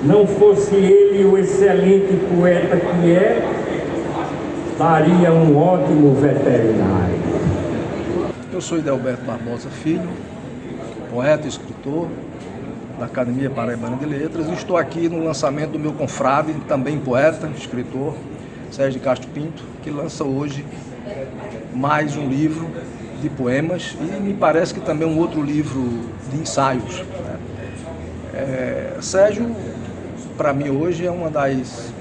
Não fosse ele o excelente poeta que é, daria um ótimo veterinário. Eu sou Idelberto Barbosa Filho, poeta e escritor da Academia Paraibana de Letras, e estou aqui no lançamento do meu confrade, também poeta, escritor, Sérgio Castro Pinto, que lança hoje mais um livro de poemas e me parece que também um outro livro de ensaios. Sérgio, para mim hoje, é uma das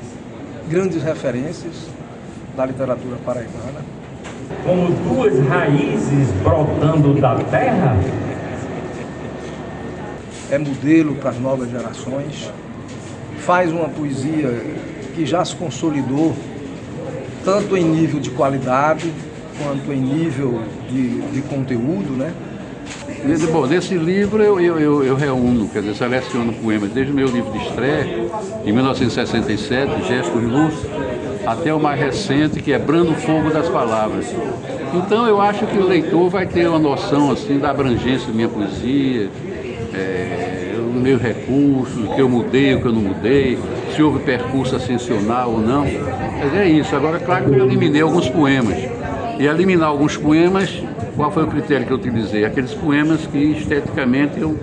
grandes referências da literatura paraibana. Como duas raízes brotando da terra, é modelo para as novas gerações, faz uma poesia que já se consolidou, tanto em nível de qualidade, quanto em nível de conteúdo, né? Bom, nesse livro eu reúno, quer dizer, seleciono poemas desde o meu livro de estreia, em 1967, Gestos de Luz, até o mais recente, que é Brando Fogo das Palavras. Então eu acho que o leitor vai ter uma noção assim, da abrangência da minha poesia, os meus recursos, o que eu mudei, o que eu não mudei, se houve percurso ascensional ou não. Mas é isso. Agora, claro que eu eliminei alguns poemas. E eliminar alguns poemas, qual foi o critério que eu utilizei? Aqueles poemas que esteticamente eu,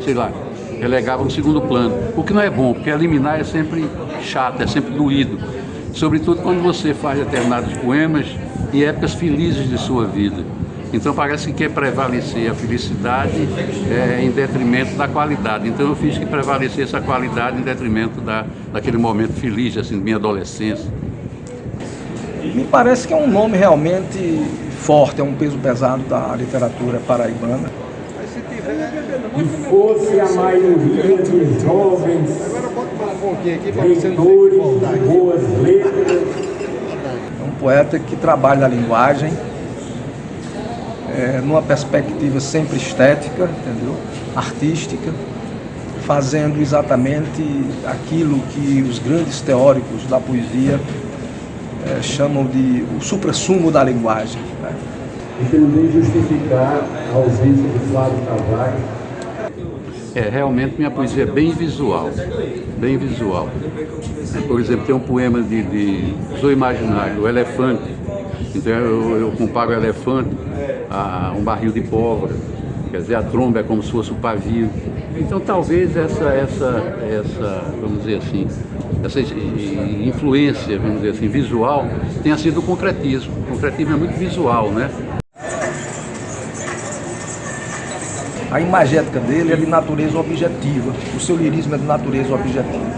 sei lá, relegava no segundo plano. O que não é bom, porque eliminar é sempre chato, é sempre doído. Sobretudo quando você faz determinados poemas em épocas felizes de sua vida. Então parece que quer prevalecer a felicidade em detrimento da qualidade. Então eu fiz que prevalecesse a qualidade em detrimento daquele momento feliz, assim, de minha adolescência. Me parece que é um nome realmente forte, é um peso pesado da literatura paraibana. e fosse a maioria de jovens leitores de boas letras. É um poeta que trabalha a linguagem numa perspectiva sempre estética, entendeu? Artística, fazendo exatamente aquilo que os grandes teóricos da poesia chamam de o suprassumo da linguagem. Né? E também justificar a ausência de Flávio Carvalho. Realmente minha poesia é bem visual, bem visual. Por exemplo, tem um poema de Zoe Imaginário, O Elefante. Então eu comparo o elefante a um barril de pólvora, quer dizer, a tromba é como se fosse o pavio. Então talvez essa vamos dizer assim, essa influência, vamos dizer assim, visual, tenha sido o concretismo. O concretismo é muito visual, né? A imagética dele é de natureza objetiva, o seu lirismo é de natureza objetiva.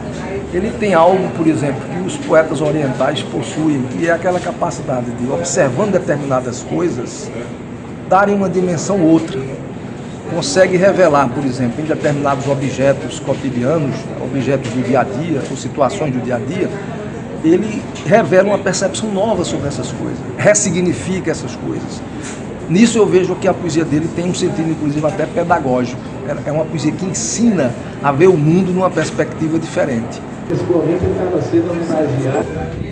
Ele tem algo, por exemplo, que os poetas orientais possuem, que é aquela capacidade de, observando determinadas coisas, darem uma dimensão outra. Consegue revelar, por exemplo, em determinados objetos cotidianos, objetos do dia a dia, ou situações do dia a dia, ele revela uma percepção nova sobre essas coisas, ressignifica essas coisas. Nisso eu vejo que a poesia dele tem um sentido, inclusive, até pedagógico. É uma poesia que ensina a ver o mundo numa perspectiva diferente.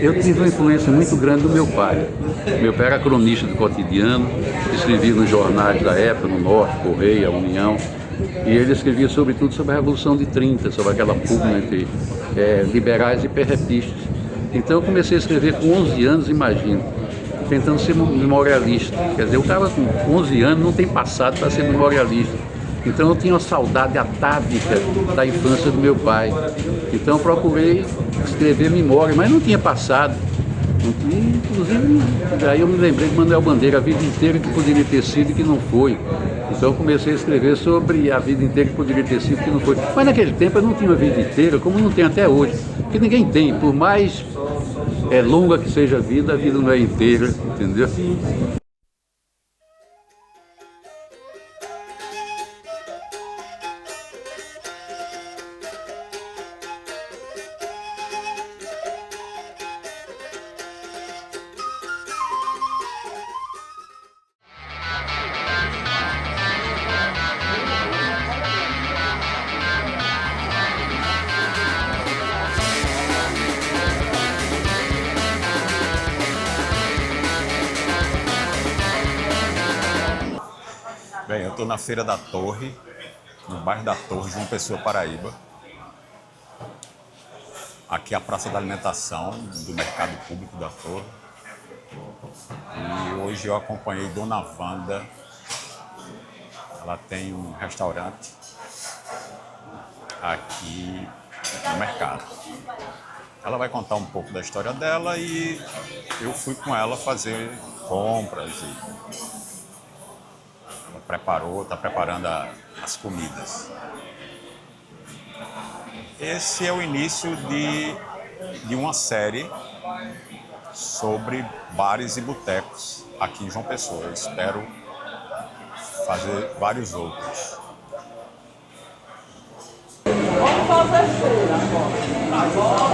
Eu tive uma influência muito grande do meu pai. Meu pai era cronista do cotidiano, escrevia nos jornais da época, no Norte, Correia, União, e ele escrevia sobretudo sobre a Revolução de 30, sobre aquela pugna entre liberais e perrepistas. Então eu comecei a escrever com 11 anos, imagino, tentando ser memorialista. Quer dizer, o cara com 11 anos não tem passado para ser memorialista. Então eu tinha uma saudade atávica da infância do meu pai. Então eu procurei escrever memória, mas não tinha passado. Inclusive, aí eu me lembrei de Manuel Bandeira, a vida inteira que poderia ter sido e que não foi. Então eu comecei a escrever sobre a vida inteira que poderia ter sido e que não foi. Mas naquele tempo eu não tinha uma vida inteira, como não tem até hoje. Porque ninguém tem, por mais longa que seja a vida não é inteira, entendeu? Bem, eu estou na Feira da Torre, no bairro da Torre, João Pessoa, Paraíba. Aqui é a Praça da Alimentação do Mercado Público da Torre. E hoje eu acompanhei Dona Wanda. Ela tem um restaurante aqui no mercado. Ela vai contar um pouco da história dela e eu fui com ela fazer compras e ela está preparando as comidas. Esse é o início de uma série sobre bares e botecos aqui em João Pessoa. Eu espero fazer vários outros. Vamos fazer feira agora.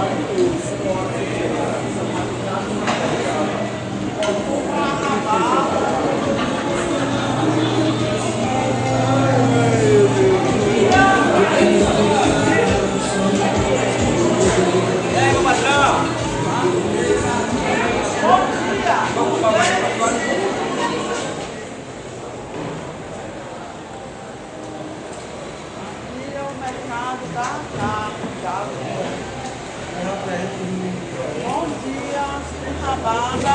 Pega o patrão! Bom dia! Vamos para mercado da carne. Bom dia, tem rabada.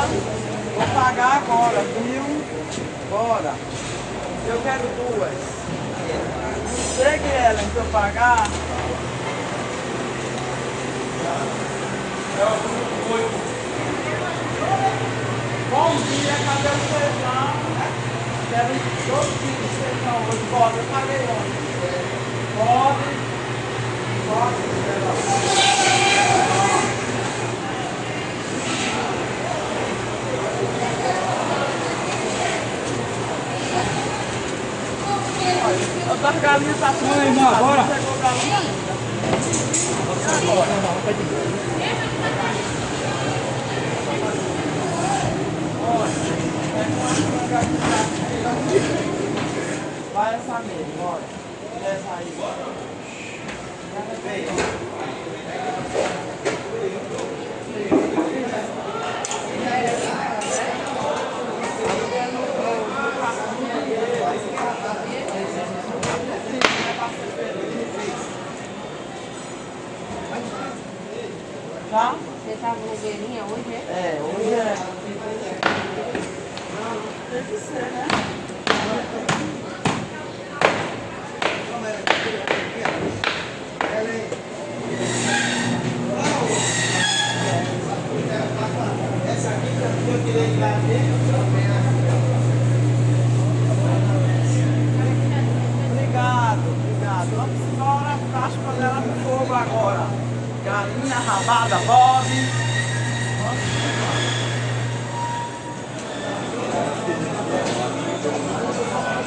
Vou pagar agora, viu? Bora. Eu quero duas. Segue ela, se eu pagar. Bom dia, cadê o feijão? Quero 2 quilos de feijão hoje. Bora, eu paguei ontem. Pode. As galinhas estão assim. Agora. Chegou galinha ainda. Vai essa mesmo, bora. Essa aí, bora. Tá? Você tá blogueirinha hoje, é? É, hoje é. Tem que ser, né? Obrigado. Vamos embora, tá as panelas no fogo agora. Galinha, rabada, bobe.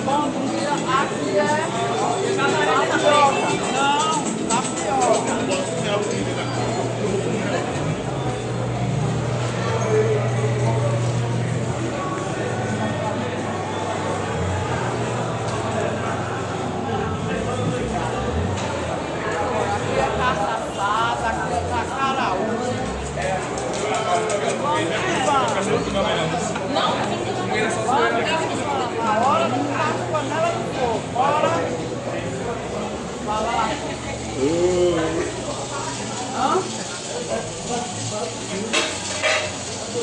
Bom dia, aqui é tapioca. Não, tapioca. A hora de botar a panela no fogo. Bora. Vai lá.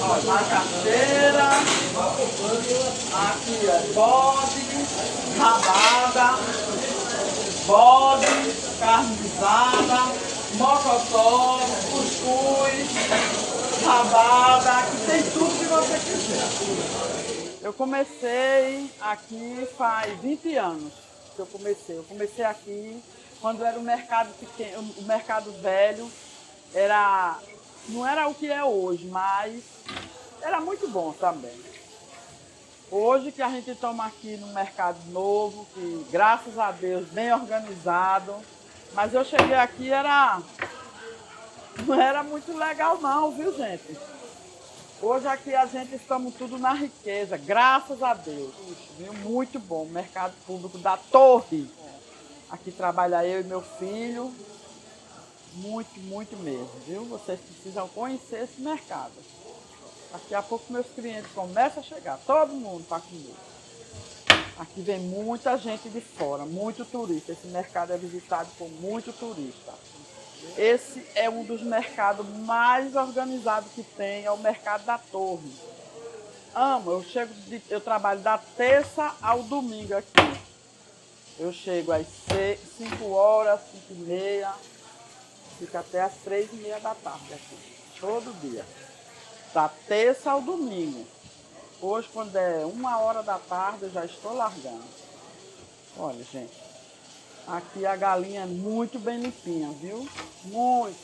Ó, macaxeira. Aqui é bode, rabada, bode, carne guisada, mocotó, cuscuz, rabada. Aqui tem tudo que você quiser. Eu comecei aqui faz 20 anos que eu comecei. Eu comecei aqui quando era o mercado pequeno, o mercado velho. Não era o que é hoje, mas era muito bom também. Hoje que a gente toma aqui no mercado novo, que graças a Deus, bem organizado. Mas eu cheguei aqui, não era muito legal não, viu gente? Hoje aqui a gente estamos tudo na riqueza, graças a Deus. Viu? Muito bom, mercado público da Torre. Aqui trabalha eu e meu filho. Muito, muito mesmo, viu? Vocês precisam conhecer esse mercado. Daqui a pouco meus clientes começam a chegar, todo mundo para comer. Aqui vem muita gente de fora, muito turista. Esse mercado é visitado por muito turista. Esse é um dos mercados mais organizados que tem, é o mercado da Torre. Amo, eu trabalho da terça ao domingo aqui. Eu chego às 5 horas, 5h30, fico até às 3h30 da tarde aqui, todo dia. Da terça ao domingo. Hoje, quando é 1h da tarde, eu já estou largando. Olha, gente, aqui a galinha é muito bem limpinha, viu? Muito.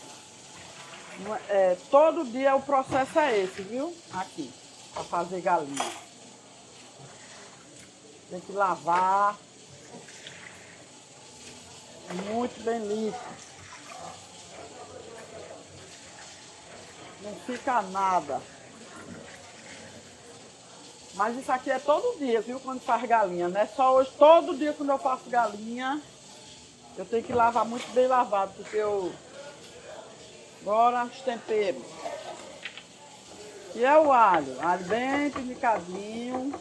Todo dia o processo é esse, viu? Aqui, para fazer galinha. Tem que lavar. Muito bem limpo. Não fica nada. Mas isso aqui é todo dia, viu? Quando faz galinha, não é só hoje. Todo dia quando eu faço galinha, eu tenho que lavar muito bem lavado, porque eu... Agora os temperos. E é o alho bem pinicadinho.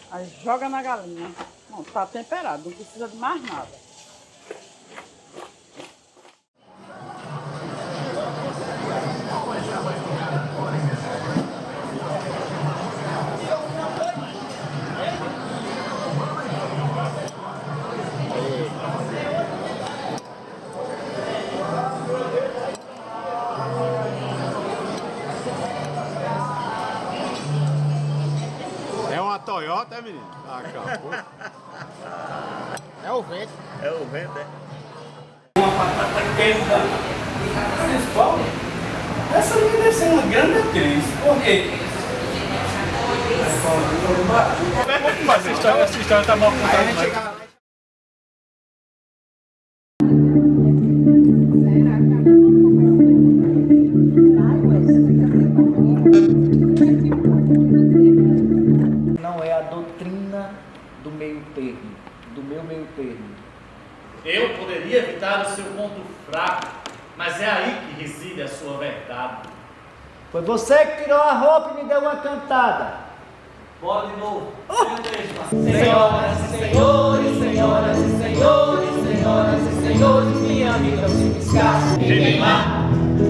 Aí joga na galinha. Não, tá temperado, não precisa de mais nada. É uma Toyota, é, menino? Acabou. É o vento. É o vento, é? Uma batata quente. Principal. Essa linha deve ser uma grande atriz. Por quê? Essa história tá mal contada. Não é a doutrina do meio termo, do meu meio termo. Eu poderia evitar o seu ponto fraco, mas é aí que reside a sua verdade. Foi você que tirou a roupa e me deu uma cantada. Bora de novo. Senhoras e senhores, senhoras e senhores, senhoras e senhores, minha vida se piscar. Quem lá?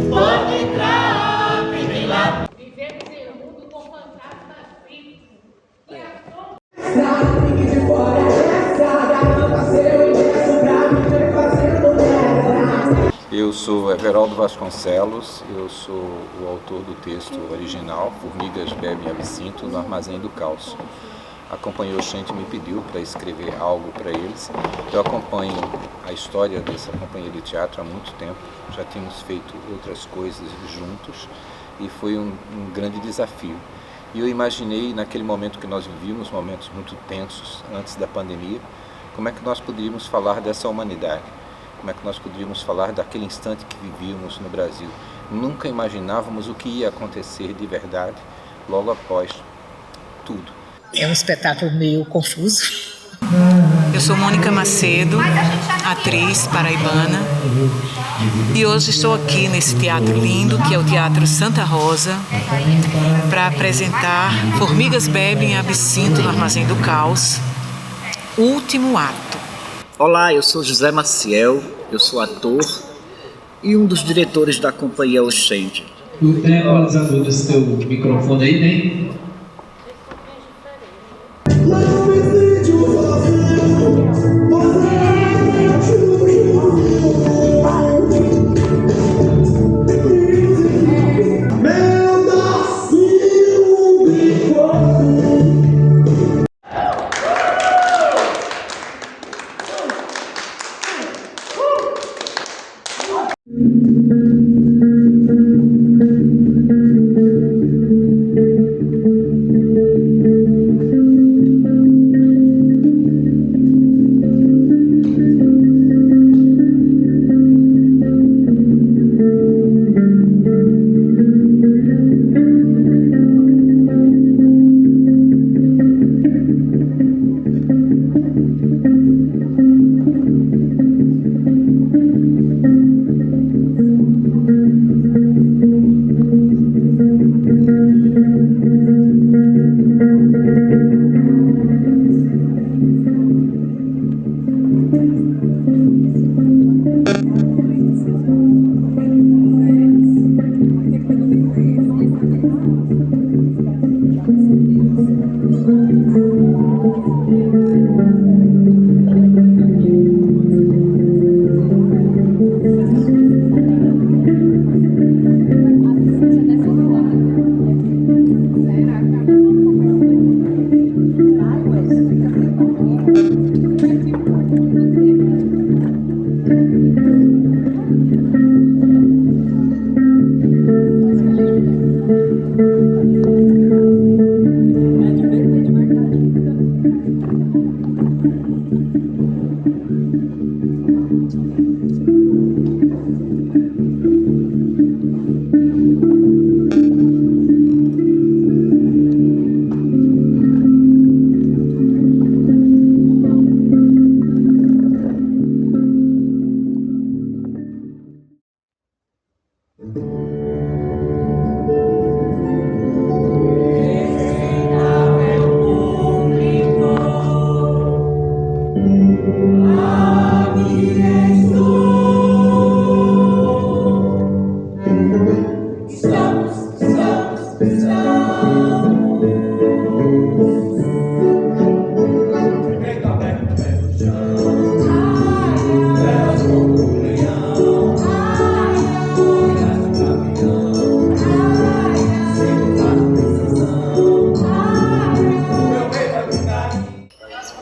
Pode entrar, quem lá? Vivemos em um mundo com fantasmas vivos. Eu sou Everaldo Vasconcelos, eu sou o autor do texto original, Formigas Bebem Absinto no Armazém do Caos. A Companhia Oxente me pediu para escrever algo para eles. Eu acompanho a história dessa companhia de teatro há muito tempo, já tínhamos feito outras coisas juntos e foi um grande desafio. E eu imaginei, naquele momento que nós vivíamos, momentos muito tensos antes da pandemia, como é que nós poderíamos falar dessa humanidade. Como é que nós poderíamos falar daquele instante que vivíamos no Brasil. Nunca imaginávamos o que ia acontecer de verdade logo após tudo. É um espetáculo meio confuso. Eu sou Mônica Macedo, atriz paraibana, e hoje estou aqui nesse teatro lindo, que é o Teatro Santa Rosa, para apresentar Formigas Bebem Absinto no Armazém do Caos, último ato. Olá, eu sou José Maciel, eu sou ator e um dos diretores da Companhia Oxente. Tu tem equalizador desse teu microfone aí, né?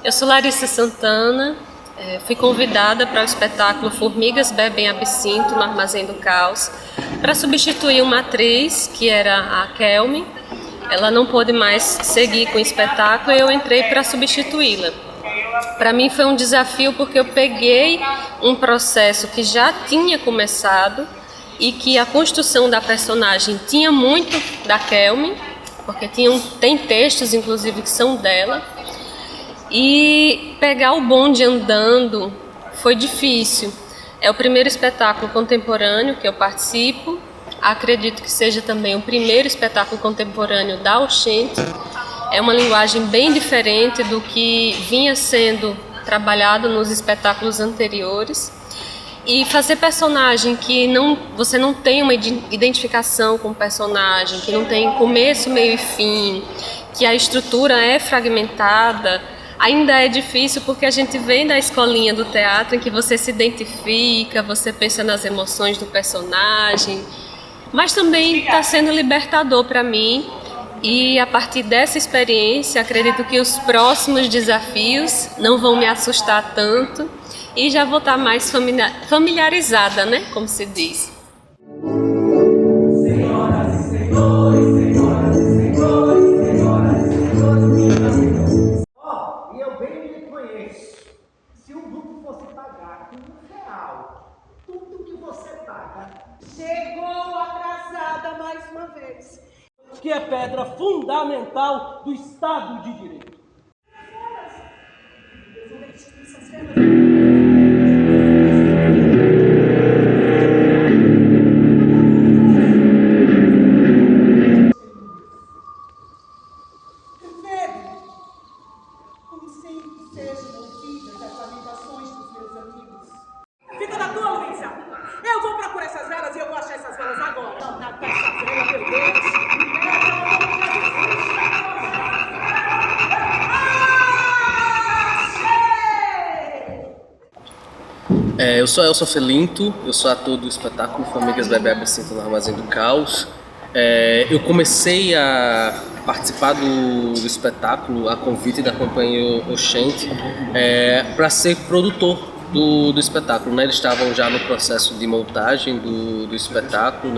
Eu sou Larissa Santana, fui convidada para o espetáculo Formigas Bebem Absinto no Armazém do Caos para substituir uma atriz que era a Kelme. Ela não pôde mais seguir com o espetáculo e eu entrei para substituí-la. Para mim foi um desafio porque eu peguei um processo que já tinha começado e que a construção da personagem tinha muito da Kelme, porque tem textos inclusive que são dela. E pegar o bonde andando foi difícil. É o primeiro espetáculo contemporâneo que eu participo. Acredito que seja também o primeiro espetáculo contemporâneo da Oxente. É uma linguagem bem diferente do que vinha sendo trabalhado nos espetáculos anteriores. E fazer personagem que você não tem uma identificação com o personagem, que não tem começo, meio e fim, que a estrutura é fragmentada, ainda é difícil porque a gente vem da escolinha do teatro em que você se identifica, você pensa nas emoções do personagem, mas também está sendo libertador para mim e a partir dessa experiência acredito que os próximos desafios não vão me assustar tanto e já vou estar mais familiarizada, né, como se diz. Senhoras e senhores, senhoras e senhores, senhoras e senhores, meus amigos. E eu bem me conheço. Se o grupo fosse pagar R$1, tudo que você paga Chegou atrasada mais uma vez. que é pedra fundamental do Estado de Direito. Como sempre sejam ouvidas as lamentações dos meus amigos. Fica na tua, Luísa. Eu vou procurar essas velas e eu vou achar essas velas agora. Não, essa vela, meu Deus. Eu sou Elson Felinto, eu sou ator do espetáculo Formigas Bebem Absinto no Armazém do Caos. Eu comecei a participar do espetáculo a convite da companhia Oxente para ser produtor do espetáculo, né? Eles estavam já no processo de montagem do espetáculo,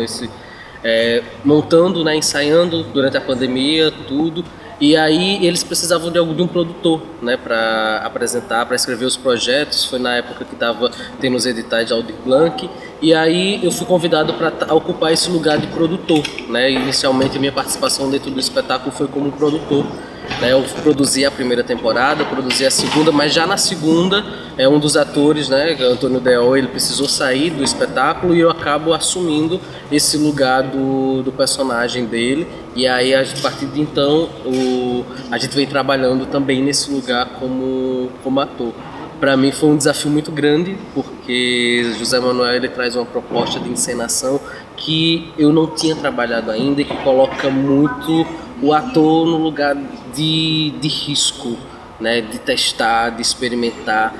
montando, né, ensaiando durante a pandemia, tudo. E aí eles precisavam de um produtor, né, para apresentar, para escrever os projetos. Foi na época que estava tendo os editais de Aldir Blanc. E aí eu fui convidado para ocupar esse lugar de produtor, né? Inicialmente a minha participação dentro do espetáculo foi como produtor. Eu produzi a primeira temporada, produzi a segunda, mas já na segunda um dos atores, né, Antônio Deol, ele precisou sair do espetáculo e eu acabo assumindo esse lugar do personagem dele. E aí a partir de então a gente vem trabalhando também nesse lugar como ator. Para mim foi um desafio muito grande, porque José Manuel ele traz uma proposta de encenação que eu não tinha trabalhado ainda e que coloca muito o ator no lugar de risco, né, de testar, de experimentar,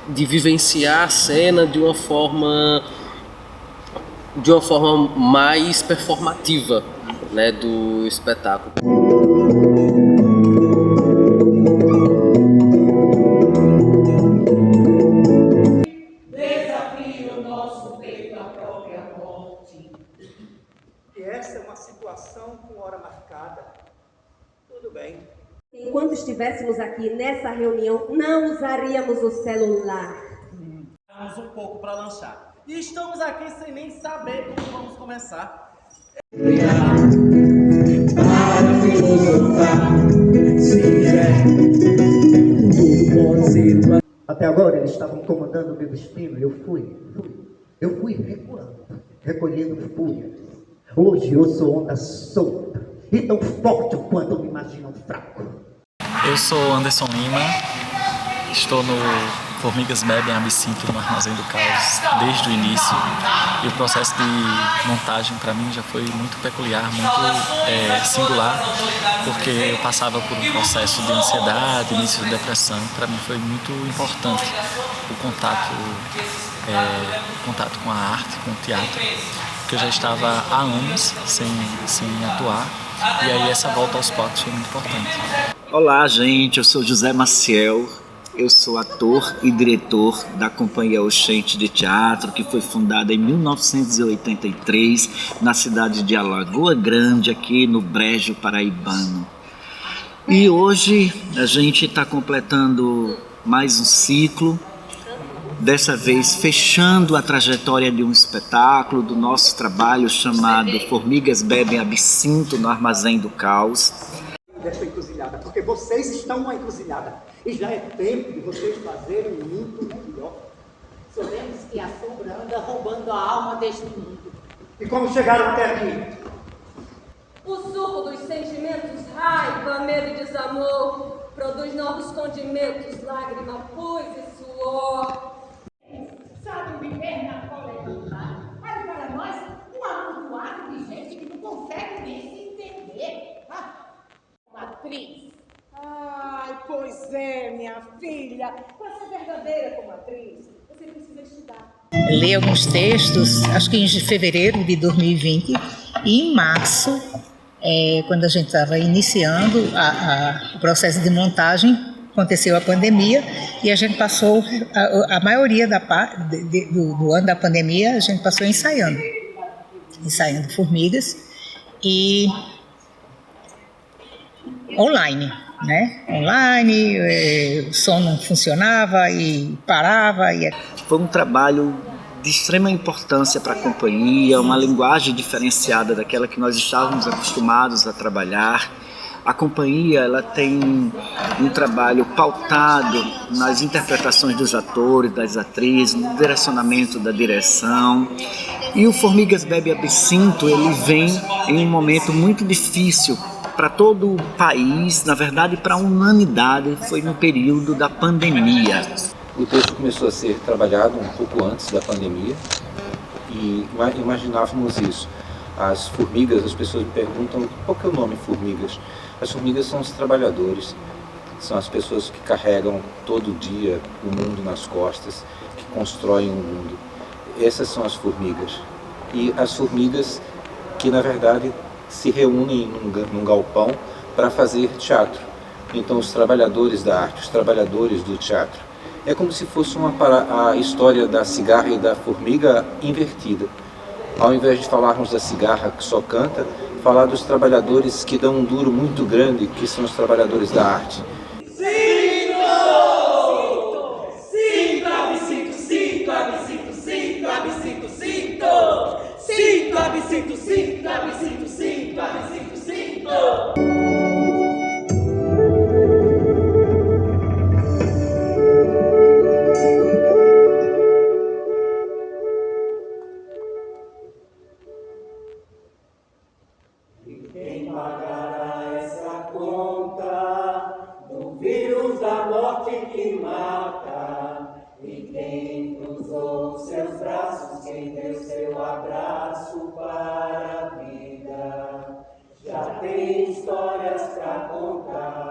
de vivenciar a cena de uma forma mais performativa, né, do espetáculo. reunião não usaríamos o celular. Temos um pouco para lanchar. E estamos aqui sem nem saber como vamos começar. Para filosofar, até agora eles estavam incomodando o meu destino. Eu fui recuando, recolhendo fúria. Hoje eu sou onda solta e tão forte quanto me imaginam fraco. Eu sou Anderson Lima, estou no Formigas Bebem Absinto no Armazém do Caos desde o início, e o processo de montagem para mim já foi muito peculiar, muito singular, porque eu passava por um processo de ansiedade, início de depressão. Para mim foi muito importante o contato com a arte, com o teatro, porque eu já estava há anos sem atuar, e aí essa volta aos palcos foi muito importante. Olá, gente, eu sou José Maciel. Eu sou ator e diretor da Companhia Oxente de Teatro, que foi fundada em 1983 na cidade de Alagoa Grande, aqui no Brejo Paraibano. E hoje a gente está completando mais um ciclo, dessa vez fechando a trajetória de um espetáculo do nosso trabalho chamado Formigas Bebem Absinto no Armazém do Caos. Dessa encruzilhada, porque vocês estão numa encruzilhada e já é tempo de vocês fazerem muito melhor. Sabemos que a sombra anda roubando a alma deste mundo. E como chegaram até aqui? O suco dos sentimentos, raiva, medo e desamor, produz novos condimentos, lágrima, pus e suor. Sabe viver na coletiva? Mas para nós, um amontoado de gente que não consegue nem se entender. Uma atriz. Ai, pois é, minha filha. Para ser verdadeira como atriz, você precisa estudar. Li alguns textos, acho que em fevereiro de 2020, e em março, quando a gente estava iniciando o processo de montagem, aconteceu a pandemia e a gente passou, a maioria do ano da pandemia, a gente passou ensaiando Formigas e online, né? Online, o som não funcionava e parava. Foi um trabalho de extrema importância para a companhia, uma linguagem diferenciada daquela que nós estávamos acostumados a trabalhar. A companhia, ela tem um trabalho pautado nas interpretações dos atores, das atrizes, no direcionamento da direção. E o Formigas Bebem Absinto, ele vem em um momento muito difícil para todo o país, na verdade para a humanidade, foi no período da pandemia. O texto começou a ser trabalhado um pouco antes da pandemia e imaginávamos isso. As formigas, as pessoas me perguntam qual que é o nome formigas. As formigas são os trabalhadores, são as pessoas que carregam todo dia o mundo nas costas, que constroem o mundo. Essas são as formigas. E as formigas que, na verdade, se reúnem num galpão para fazer teatro. Então, os trabalhadores da arte, os trabalhadores do teatro. É como se fosse a história da cigarra e da formiga invertida. Ao invés de falarmos da cigarra que só canta, falar dos trabalhadores que dão um duro muito grande, que são os trabalhadores da arte. Sinto absinto, sinto absinto, sinto absinto, sinto. Sinto absinto, sinto absinto, sinto absinto, sinto. Quem pagará essa conta do vírus da morte que mata? E quem cruzou seus braços, quem deu seu abraço para a vida? Já tem histórias para contar.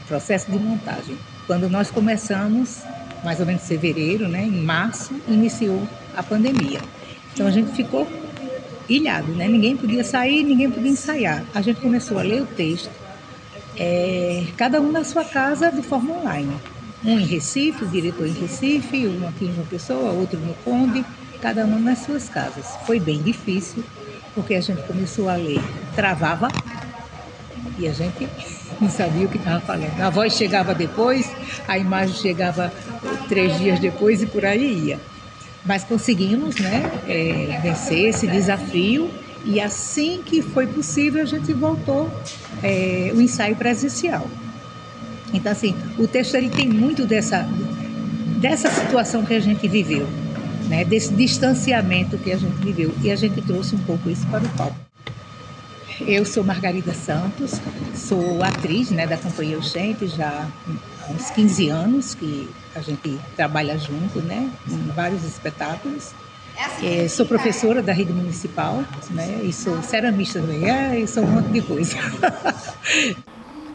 processo de montagem. Quando nós começamos, mais ou menos em fevereiro, né, em março, iniciou a pandemia. Então a gente ficou ilhado, né? Ninguém podia sair, ninguém podia ensaiar. A gente começou a ler o texto, cada um na sua casa de forma online. Um em Recife, o diretor em Recife, um aqui em João Pessoa, outro no Conde, cada um nas suas casas. Foi bem difícil, porque a gente começou a ler, travava e a gente não sabia o que estava falando. A voz chegava depois, a imagem chegava 3 dias depois e por aí ia. Mas conseguimos, né, vencer esse desafio e assim que foi possível a gente voltou o ensaio presencial. Então assim, o texto ele tem muito dessa situação que a gente viveu, né, desse distanciamento que a gente viveu e a gente trouxe um pouco isso para o palco. Eu sou Margarida Santos, sou atriz, né, da Companhia Oxente já há uns 15 anos que a gente trabalha junto, né, em vários espetáculos. Sou professora da rede municipal, né, e sou ceramista também, e sou um monte de coisa.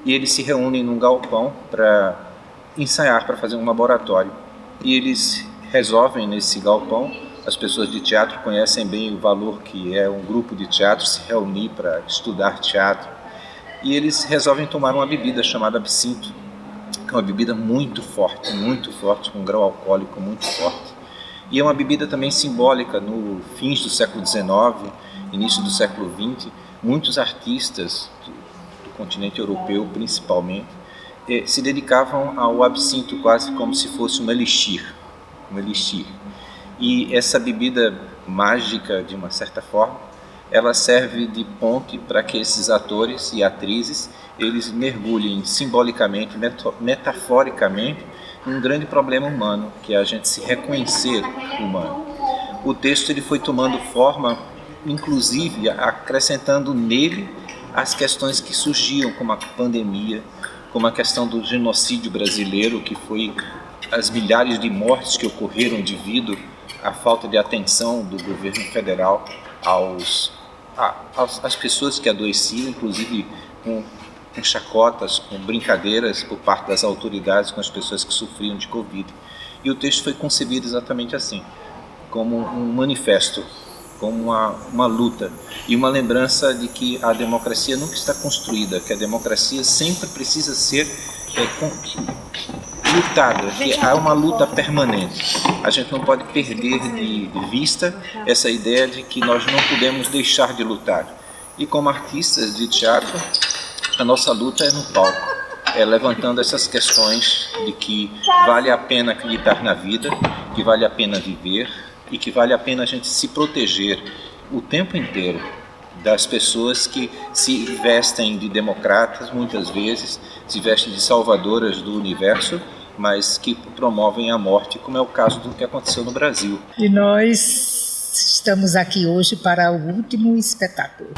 E eles se reúnem num galpão para ensaiar, para fazer um laboratório. E eles resolvem nesse galpão, as pessoas de teatro conhecem bem o valor que é um grupo de teatro se reunir para estudar teatro. E eles resolvem tomar uma bebida chamada absinto, que é uma bebida muito forte, com um grau alcoólico muito forte. E é uma bebida também simbólica. No fins do século XIX, início do século XX, muitos artistas do continente europeu, principalmente, se dedicavam ao absinto quase como se fosse um elixir. E essa bebida mágica, de uma certa forma, ela serve de ponte para que esses atores e atrizes eles mergulhem simbolicamente, metaforicamente, num grande problema humano, que é a gente se reconhecer humano. O texto ele foi tomando forma, inclusive acrescentando nele as questões que surgiam, como a pandemia, como a questão do genocídio brasileiro, que foi as milhares de mortes que ocorreram devido à falta de atenção do governo federal às pessoas que adoeciam, inclusive com chacotas, com brincadeiras por parte das autoridades com as pessoas que sofriam de Covid. E o texto foi concebido exatamente assim, como um manifesto, como uma luta e uma lembrança de que a democracia nunca está construída, que a democracia sempre precisa ser lutada, que há uma luta permanente. A gente não pode perder de vista essa ideia de que nós não podemos deixar de lutar. E como artistas de teatro, a nossa luta é no palco, levantando essas questões de que vale a pena acreditar na vida, que vale a pena viver e que vale a pena a gente se proteger o tempo inteiro das pessoas que se vestem de democratas, muitas vezes se vestem de salvadoras do universo, mas que promovem a morte, como é o caso do que aconteceu no Brasil. E nós estamos aqui hoje para o último espetáculo.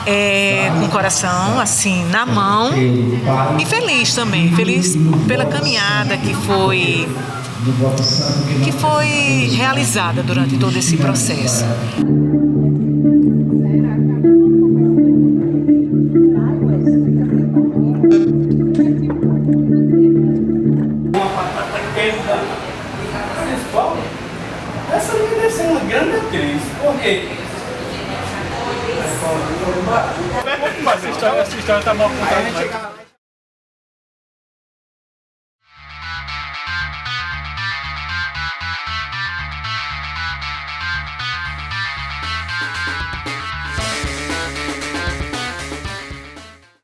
Com o coração assim na mão e feliz também, feliz pela caminhada que foi realizada durante todo esse processo. Essa menina deve ser uma grande atriz, porque... Essa história tá mal contada.